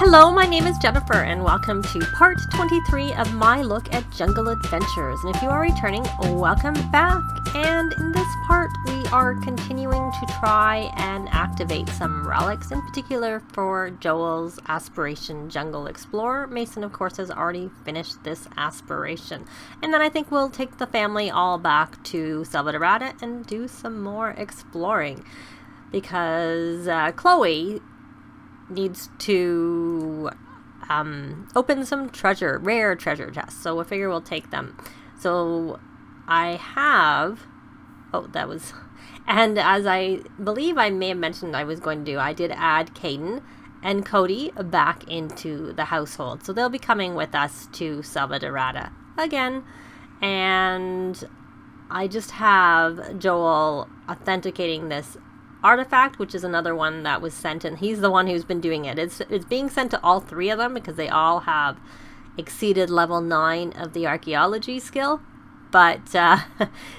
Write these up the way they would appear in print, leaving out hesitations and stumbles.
Hello, my name is Jennifer and welcome to part 23 of my look at jungle adventures. And if you are returning, welcome back. And in this part, we are continuing to try and activate some relics, in particular for Joel's aspiration Jungle Explorer. Mason, of course, has already finished this aspiration. And then I think we'll take the family all back to Selva and do some more exploring. Because Chloe needs to open some rare treasure chests, so I figure we'll take them. So I have, and as I believe I may have mentioned I was going to do, I did add Kaden and Cody back into the household, so they'll be coming with us to Selva again. And I just have Joel authenticating this artifact, which is another one that was sent, and he's the one who's been doing it. It's being sent to all three of them because they all have exceeded level 9 of the archaeology skill. But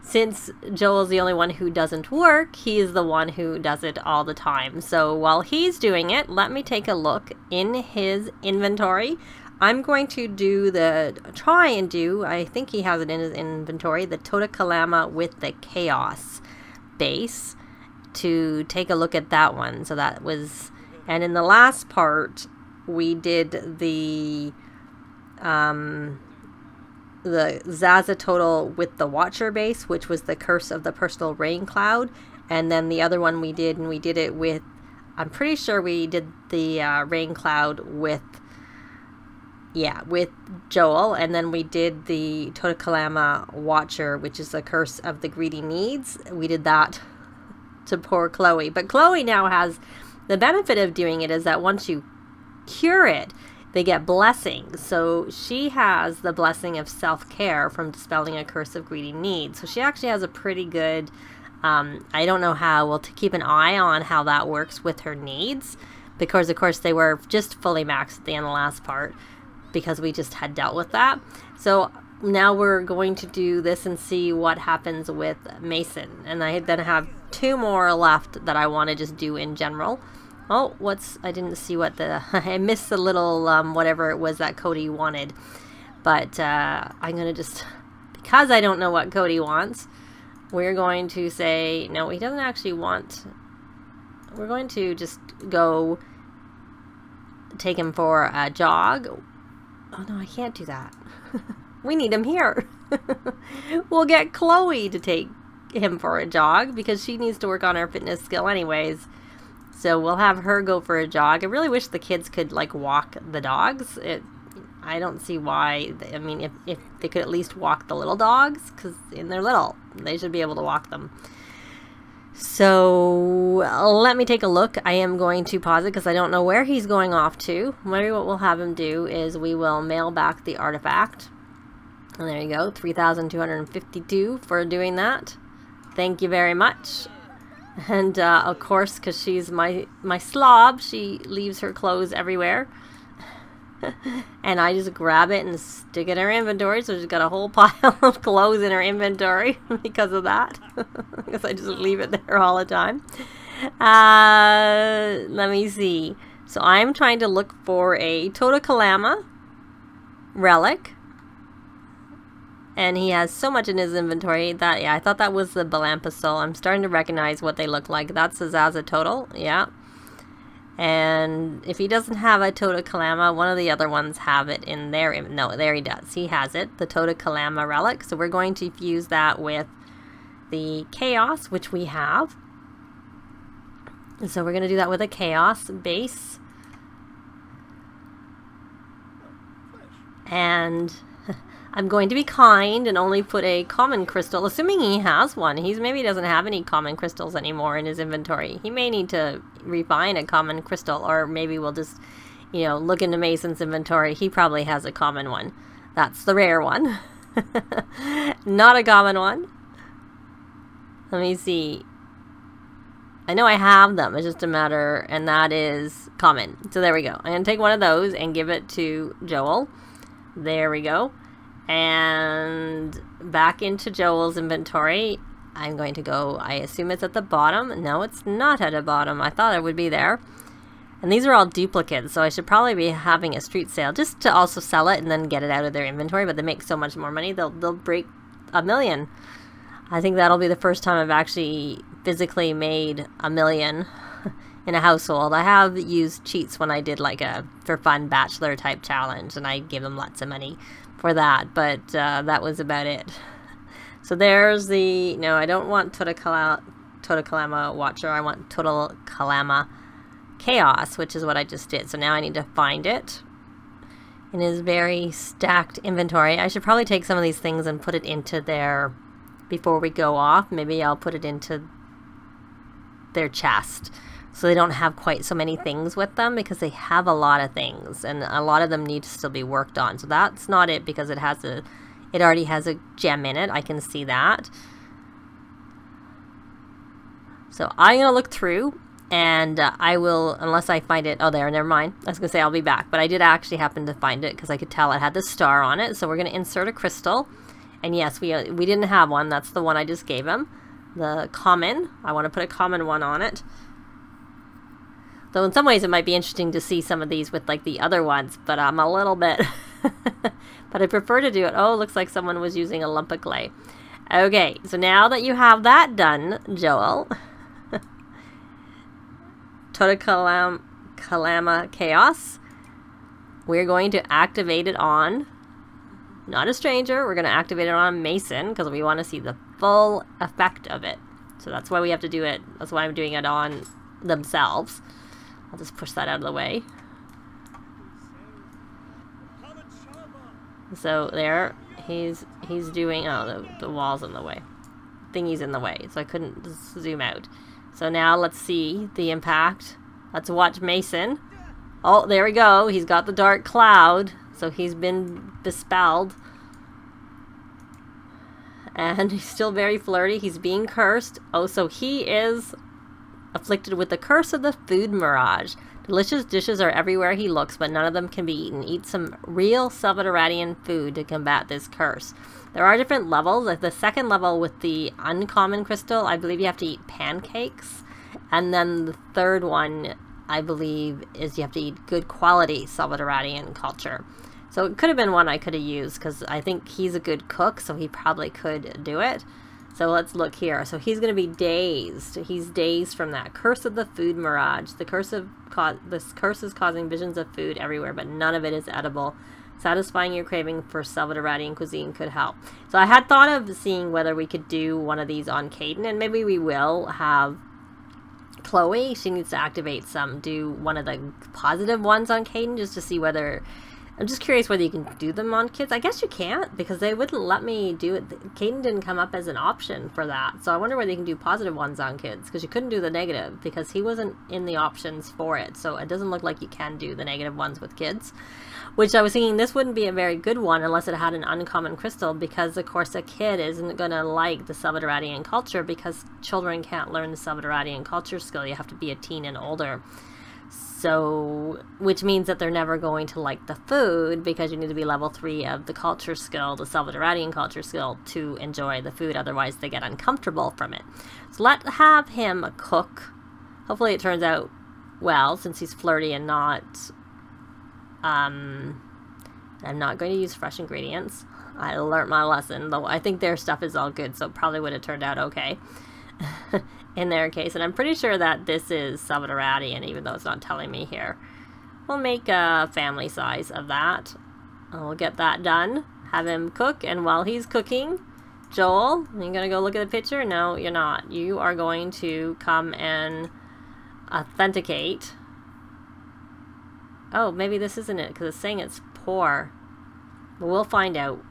since Joel's the only one who doesn't work, he's the one who does it all the time. So while he's doing it, let me take a look in his inventory. I'm going to try and do, I think he has it in his inventory, the Tota Kalama with the Chaos base, to take a look at that one. So that was, and in the last part we did the Zazatotal with the Watcher base, which was the Curse of the Personal Rain Cloud. And then the other one we did it with, I'm pretty sure we did the Rain Cloud with Joel, and then we did the Tota Kalama Watcher, which is the Curse of the Greedy Needs. We did that to poor Chloe, but Chloe now has the benefit of doing it is that once you cure it, they get blessings. So she has the blessing of self-care from dispelling a curse of greedy needs. So she actually has a pretty good, I don't know how, we'll keep an eye on how that works with her needs, because of course they were just fully maxed at the end of the last part because we just had dealt with that. So now we're going to do this and see what happens with Mason. And I then have 2 more left that I want to just do in general. Oh, I didn't see what I missed the little, whatever it was that Cody wanted. But I'm going to just, because I don't know what Cody wants, we're going to say, no, he doesn't actually want, we're going to just go take him for a jog. Oh no, I can't do that. We need him here. We'll get Chloe to take him for a jog because she needs to work on her fitness skill anyways. So we'll have her go for a jog. I really wish the kids could like walk the dogs. I don't see why. I mean, if they could at least walk the little dogs, because they're little, they should be able to walk them. So let me take a look. I am going to pause it because I don't know where he's going off to. Maybe what we'll have him do is we will mail back the artifact. And there you go, 3,252 for doing that. Thank you very much. And of course, because she's my slob, she leaves her clothes everywhere. And I just grab it and stick it in her inventory. So she's got a whole pile of clothes in her inventory because of that. Because I just leave it there all the time. Let me see. So I'm trying to look for a Tota Kalama relic. And he has so much in his inventory that, yeah, I thought that was the Balampasol. I'm starting to recognize what they look like. That's the Zazatotal, yeah. And if he doesn't have a Tota Kalama, one of the other ones have it in their, no, there he does. He has it, the Tota Kalama relic. So we're going to fuse that with the Chaos, which we have. And so we're going to do that with a Chaos base. And I'm going to be kind and only put a common crystal, assuming he has one. Maybe doesn't have any common crystals anymore in his inventory. He may need to refine a common crystal, or maybe we'll just, you know, look into Mason's inventory. He probably has a common one. That's the rare one. Not a common one. Let me see. I know I have them. It's just a matter, and that is common. So there we go. I'm going to take one of those and give it to Joel. There we go. And back into Joel's inventory. I'm going to go, I assume it's at the bottom. No, it's not at the bottom. I thought it would be there. And these are all duplicates, so I should probably be having a street sale just to also sell it and then get it out of their inventory. But they make so much more money, they'll break $1 million. I think that'll be the first time I've actually physically made $1 million in a household. I have used cheats when I did like a for fun bachelor type challenge, and I gave them lots of money for that, but that was about it. So there's the, no, I don't want Total Kalama Watcher, I want Total Kalama Chaos, which is what I just did. So now I need to find it in his very stacked inventory. I should probably take some of these things and put it into their, before we go off, maybe I'll put it into their chest so they don't have quite so many things with them, because they have a lot of things and a lot of them need to still be worked on. So that's not it, because it has a, it already has a gem in it. I can see that. So I'm gonna look through, and I will, unless I find it, oh there, never mind. I was gonna say I'll be back, but I did actually happen to find it because I could tell it had the star on it. So we're gonna insert a crystal, and yes, we didn't have one. That's the one I just gave him, the common. I want to put a common one on it. Though in some ways it might be interesting to see some of these with like the other ones, but I'm a little bit, but I prefer to do it. Oh, looks like someone was using a lump of clay. Okay, so now that you have that done, Joel. Total Kalama Chaos. We're going to activate it on, not a stranger, we're going to activate it on Mason, because we want to see the full effect of it. So that's why we have to do it. That's why I'm doing it on themselves. I'll just push that out of the way. So there, he's doing, oh, the wall's in the way. Thingy's in the way, so I couldn't zoom out. So now let's see the impact. Let's watch Mason. Oh, there we go. He's got the dark cloud, so he's been bespelled. And he's still very flirty. He's being cursed. Oh, so he is afflicted with the curse of the food mirage. Delicious dishes are everywhere he looks, but none of them can be eaten. Eat some real Salvadoranian food to combat this curse. There are different levels. Like the second level with the uncommon crystal, I believe you have to eat pancakes. And then the third one, I believe, is you have to eat good quality Salvadoranian culture. So it could have been one I could have used, because I think he's a good cook, so he probably could do it. So let's look here. So he's going to be dazed. He's dazed from that curse of the food mirage. The curse of this curse is causing visions of food everywhere, but none of it is edible. Satisfying your craving for Salvadoranian cuisine could help. So I had thought of seeing whether we could do one of these on Kaden, and maybe we will have Chloe. She needs to activate some, do one of the positive ones on Kaden, just to see whether, I'm just curious whether you can do them on kids. I guess you can't, because they wouldn't let me do it. Kaden didn't come up as an option for that. So I wonder whether you can do positive ones on kids, because you couldn't do the negative, because he wasn't in the options for it. So it doesn't look like you can do the negative ones with kids, which I was thinking this wouldn't be a very good one unless it had an uncommon crystal, because of course a kid isn't going to like the Salvadoranian culture, because children can't learn the Salvadoranian culture skill. You have to be a teen and older. So, which means that they're never going to like the food, because you need to be level 3 of the culture skill, the Salvadoranian culture skill, to enjoy the food. Otherwise they get uncomfortable from it. So let's have him cook. Hopefully it turns out well, since he's flirty and not, I'm not going to use fresh ingredients. I learned my lesson, though I think their stuff is all good, so it probably would have turned out okay. In their case, and I'm pretty sure that this is Salvadoranian, even though it's not telling me here. We'll make a family size of that. We'll get that done. Have him cook, and while he's cooking, Joel, are you gonna go look at the picture? No, you're not. You are going to come and authenticate. Oh, maybe this isn't it, because it's saying it's poor. But we'll find out.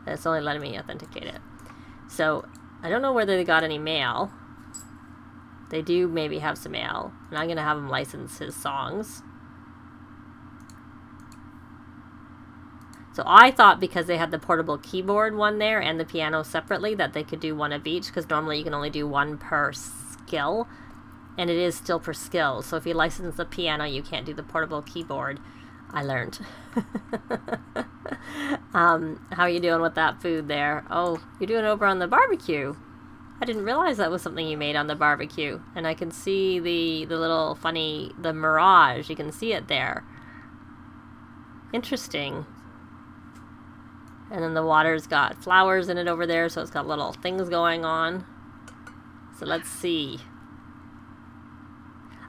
It's only letting me authenticate it. So, I don't know whether they got any mail. They do maybe have some mail. And I'm going to have him license his songs. So I thought because they had the portable keyboard one there and the piano separately that they could do one of each, because normally you can only do one per skill. And it is still per skill. So if you license the piano, you can't do the portable keyboard. I learned. How are you doing with that food there? Oh, you're doing it over on the barbecue. I didn't realize that was something you made on the barbecue. And I can see the little funny, the Mirage. You can see it there. Interesting. And then the water's got flowers in it over there, so it's got little things going on. So let's see.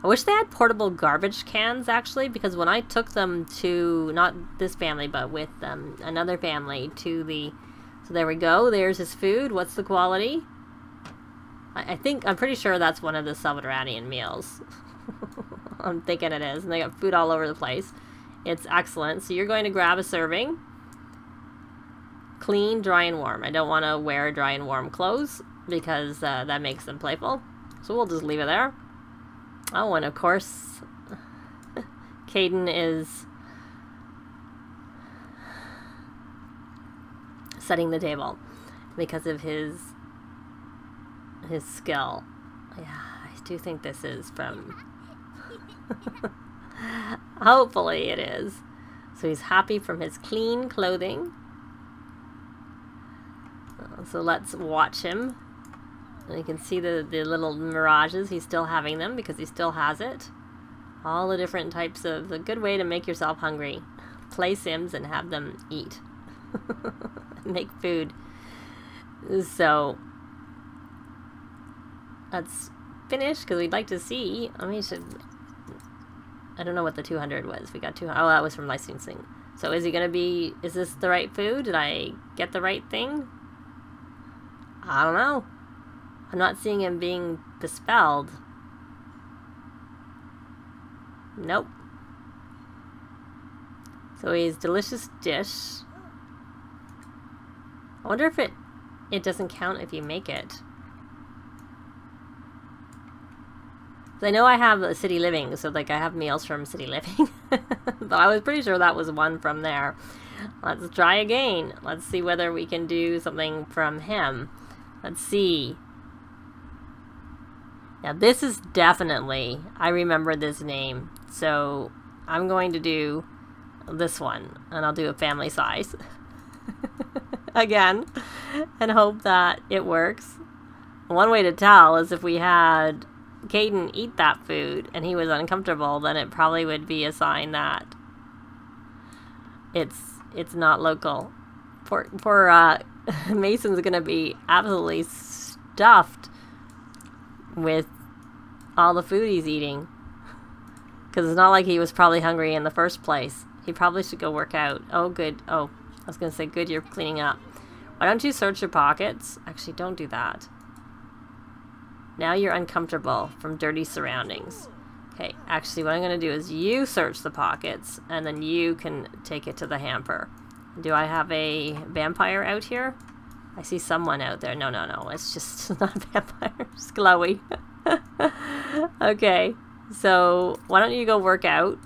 I wish they had portable garbage cans, actually, because when I took them to, not this family, but with another family, to the... So there we go. There's his food. What's the quality? I'm pretty sure that's one of the Salvadoranian meals. I'm thinking it is. And they got food all over the place. It's excellent. So you're going to grab a serving. Clean, dry, and warm. I don't want to wear dry and warm clothes because that makes them playful. So we'll just leave it there. Oh, and of course, Kaden is setting the table because of his skill. Yeah, I do think this is from... Hopefully it is. So he's happy from his clean clothing. So let's watch him. And you can see the little mirages. He's still having them because he still has it. All the different types of... A good way to make yourself hungry. Play Sims and have them eat. Make food. So let's finish because we'd like to see... I mean, I don't know what the 200 was. We got 200. Oh, that was from licensing. So is he going to be... Is this the right food? Did I get the right thing? I don't know. I'm not seeing him being bespelled. Nope. So he's delicious dish. I wonder if it doesn't count if you make it. I know I have City Living, so like I have meals from City Living. But I was pretty sure that was one from there. Let's try again. Let's see whether we can do something from him. Let's see. Now this is definitely, I remember this name. So I'm going to do this one. And I'll do a family size. Again. And hope that it works. One way to tell is if we had Kaden eat that food and he was uncomfortable, then it probably would be a sign that it's not local. Poor Mason's gonna be absolutely stuffed with all the food he's eating, because it's not like he was probably hungry in the first place. He probably should go work out. Oh good. Oh, I was gonna say good, you're cleaning up. Why don't you search your pockets? Actually, don't do that. Now you're uncomfortable from dirty surroundings. Okay, actually what I'm going to do is you search the pockets and then you can take it to the hamper. Do I have a vampire out here? I see someone out there. No, it's just not a vampire. It's Chloe. Okay, so why don't you go work out?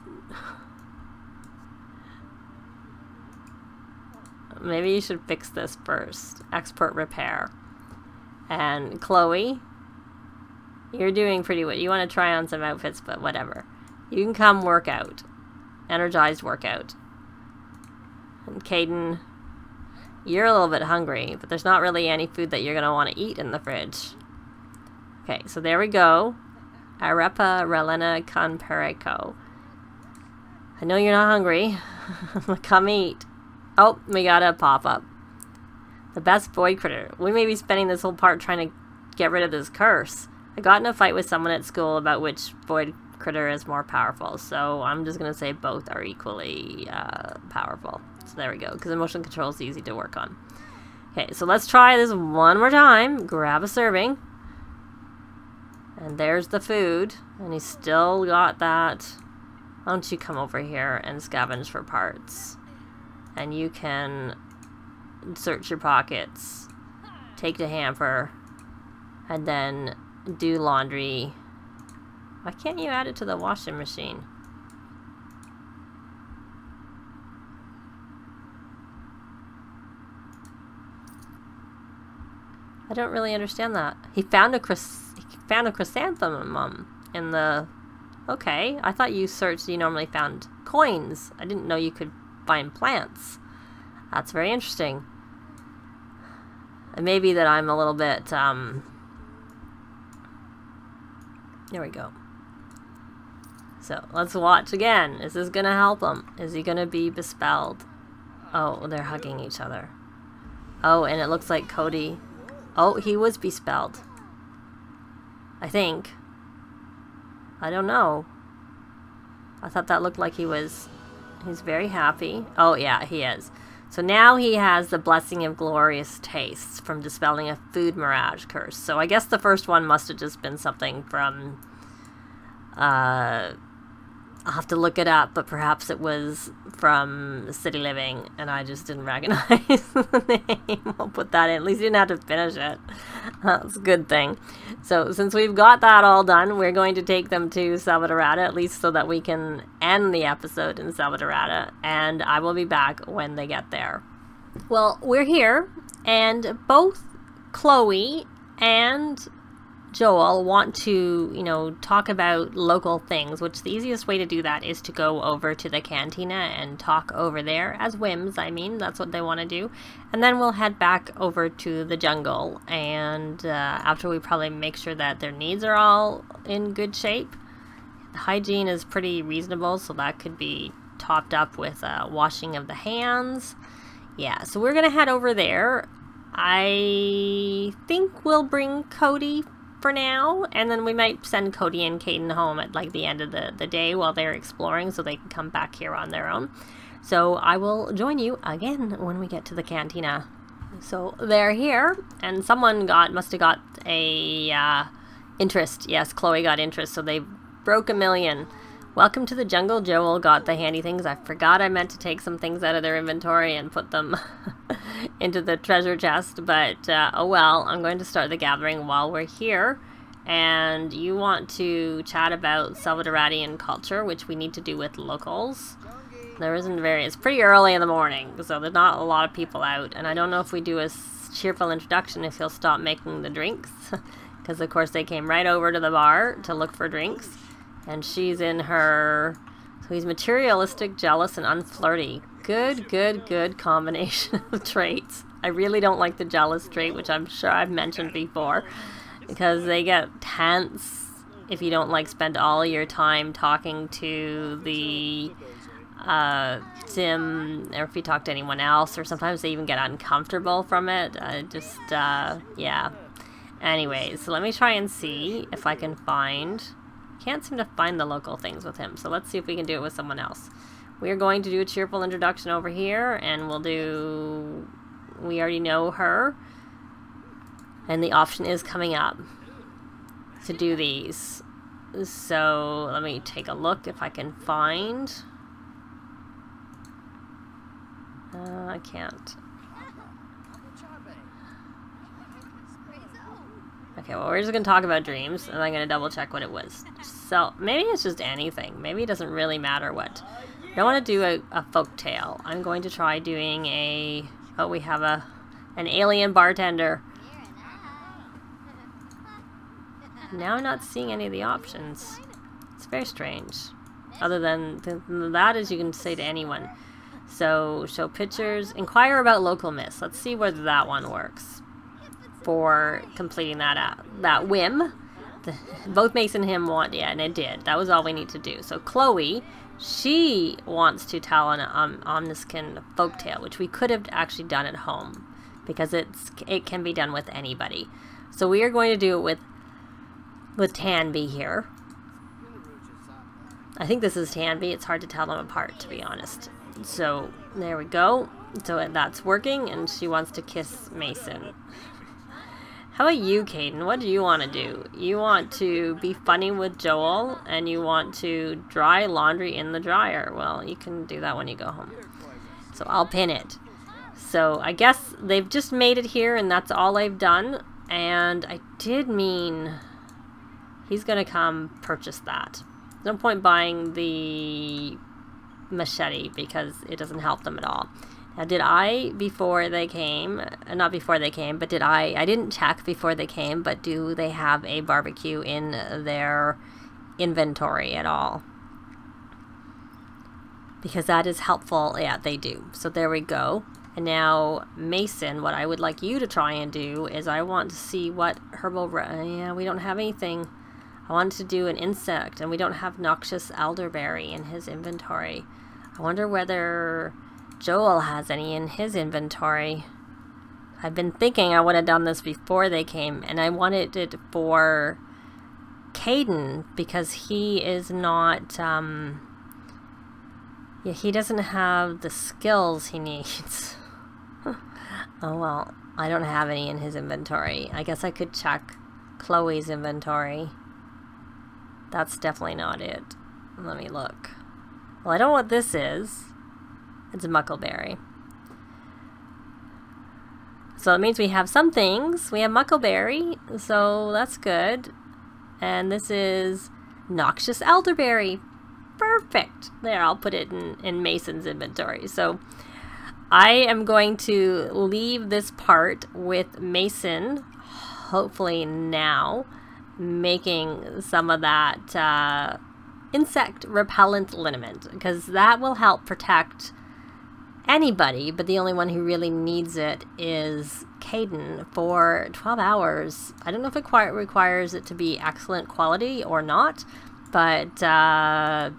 Maybe you should fix this first. Expert repair. And Chloe, you're doing pretty well. You want to try on some outfits, but whatever. You can come work out. Energized workout. And Kaden, you're a little bit hungry, but there's not really any food that you're going to want to eat in the fridge. Okay, so there we go. Arepa Relena con Perico. I know you're not hungry. Come eat. Oh, we got a pop-up. The best void critter. We may be spending this whole part trying to get rid of this curse. I got in a fight with someone at school about which void critter is more powerful, so I'm just going to say both are equally powerful. So there we go, because emotion control is easy to work on. Okay, so let's try this one more time. Grab a serving. And there's the food. And he's still got that. Why don't you come over here and scavenge for parts? And you can search your pockets. Take the hamper. And then do laundry. Why can't you add it to the washing machine? I don't really understand that. He found a chrysanthemum in the... Okay, I thought you searched, you normally found coins. I didn't know you could find plants. That's very interesting. It may be that I'm a little bit There we go. So let's watch again. Is this gonna help him? Is he gonna be bespelled? Oh, they're hugging each other. Oh, and it looks like Cody. Oh, he was bespelled. I think. I don't know. I thought that looked like he's very happy. Oh yeah, he is. So now he has the blessing of glorious tastes from dispelling a food mirage curse. So I guess the first one must have just been something from, I'll have to look it up, but perhaps it was from City Living, and I just didn't recognize the name. I'll put that in. At least you didn't have to finish it. That's a good thing. So since we've got that all done, we're going to take them to Salvatorata, at least so that we can end the episode in Salvatorata, and I will be back when they get there. Well, we're here, and both Chloe and Joel want to, you know, talk about local things, which the easiest way to do that is to go over to the cantina and talk over there, as whims, I mean, that's what they want to do. And then we'll head back over to the jungle, and after we probably make sure that their needs are all in good shape. The hygiene is pretty reasonable, so that could be topped up with washing of the hands. Yeah, so we're gonna head over there. I think we'll bring Cody for now, and then we might send Cody and Kaden home at like the end of the day while they're exploring, so they can come back here on their own. So I will join you again when we get to the cantina. So they're here, and someone must have got a interest. Yes, Chloe got interest, so they broke $1 million. Welcome to the jungle. Joel got the handy things. I forgot I meant to take some things out of their inventory and put them into the treasure chest, but oh well. I'm going to start the gathering while we're here, and you want to chat about Salvadoratian culture, which we need to do with locals. There isn't it's pretty early in the morning, so there's not a lot of people out, and I don't know if we do a cheerful introduction if he'll stop making the drinks, because of course they came right over to the bar to look for drinks. And she's in her... So he's materialistic, jealous, and unflirty. Good combination of traits. I really don't like the jealous trait, which I'm sure I've mentioned before, because they get tense if you don't like spend all your time talking to the sim, or if you talk to anyone else, or sometimes they even get uncomfortable from it. Yeah. Anyways, so let me try and see if I can find... Can't seem to find the local things with him, so let's see if we can do it with someone else. We are going to do a cheerful introduction over here, and we'll do... We already know her, and the option is coming up to do these. So let me take a look if I can find... I can't. Okay, well, we're just going to talk about dreams, and I'm going to double check what it was. So, maybe it's just anything. Maybe it doesn't really matter what. I don't want to do a folk tale. I'm going to try doing a... Oh, we have an alien bartender. Now I'm not seeing any of the options. It's very strange. Other than that, as you can say to anyone. So, show pictures. Inquire about local myths. Let's see whether that one works for completing that whim. Both Mace and him want, yeah, and it did. That was all we need to do. So Chloe, she wants to tell an omniscient folktale, which we could have actually done at home, because it can be done with anybody. So we are going to do it with Tanby here. I think this is Tanby. It's hard to tell them apart, to be honest. So there we go. So that's working, and she wants to kiss Mason. How about you, Kaden? What do you want to do? You want to be funny with Joel, and you want to dry laundry in the dryer. Well, you can do that when you go home. So I'll pin it. So I guess they've just made it here, and that's all I've done. And I did mean he's going to come purchase that. There's no point buying the machete, because it doesn't help them at all. Now, did I, before they came, not before they came, but I didn't check before they came, but do they have a barbecue in their inventory at all? Because that is helpful. Yeah, they do. So there we go. And now, Mason, what I would like you to try and do is I want to see what herbal... Yeah, we don't have anything. I wanted to do an insect, and we don't have Noxious Elderberry in his inventory. I wonder whether Joel has any in his inventory. I've been thinking I would have done this before they came, and I wanted it for Kaden because he is not, yeah, he doesn't have the skills he needs. Oh well, I don't have any in his inventory. I guess I could check Chloe's inventory. That's definitely not it. Let me look. Well, I don't know what this is. It's a Muckleberry. So that means we have some things. We have Muckleberry, so that's good. And this is Noxious Elderberry. Perfect. There, I'll put it in Mason's inventory. So I am going to leave this part with Mason, hopefully now, making some of that insect repellent liniment, because that will help protect anybody, but the only one who really needs it is Kaden for 12 hours. I don't know if it requires it to be excellent quality or not, but I'm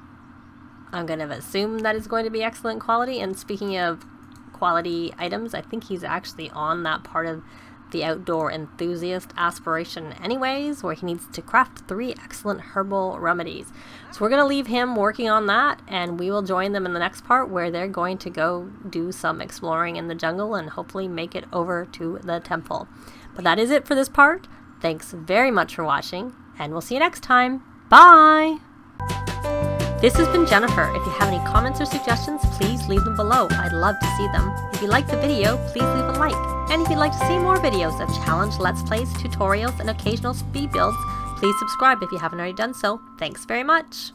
going to assume that it's going to be excellent quality. And speaking of quality items, I think he's actually on that part of the outdoor enthusiast aspiration anyways, where he needs to craft 3 excellent herbal remedies. So we're going to leave him working on that, and we will join them in the next part where they're going to go do some exploring in the jungle and hopefully make it over to the temple. But that is it for this part. Thanks very much for watching, and we'll see you next time. Bye! This has been Jennifer. If you have any comments or suggestions, please leave them below. I'd love to see them. If you liked the video, please leave a like. And if you'd like to see more videos of challenge, let's plays, tutorials, and occasional speed builds, please subscribe if you haven't already done so. Thanks very much.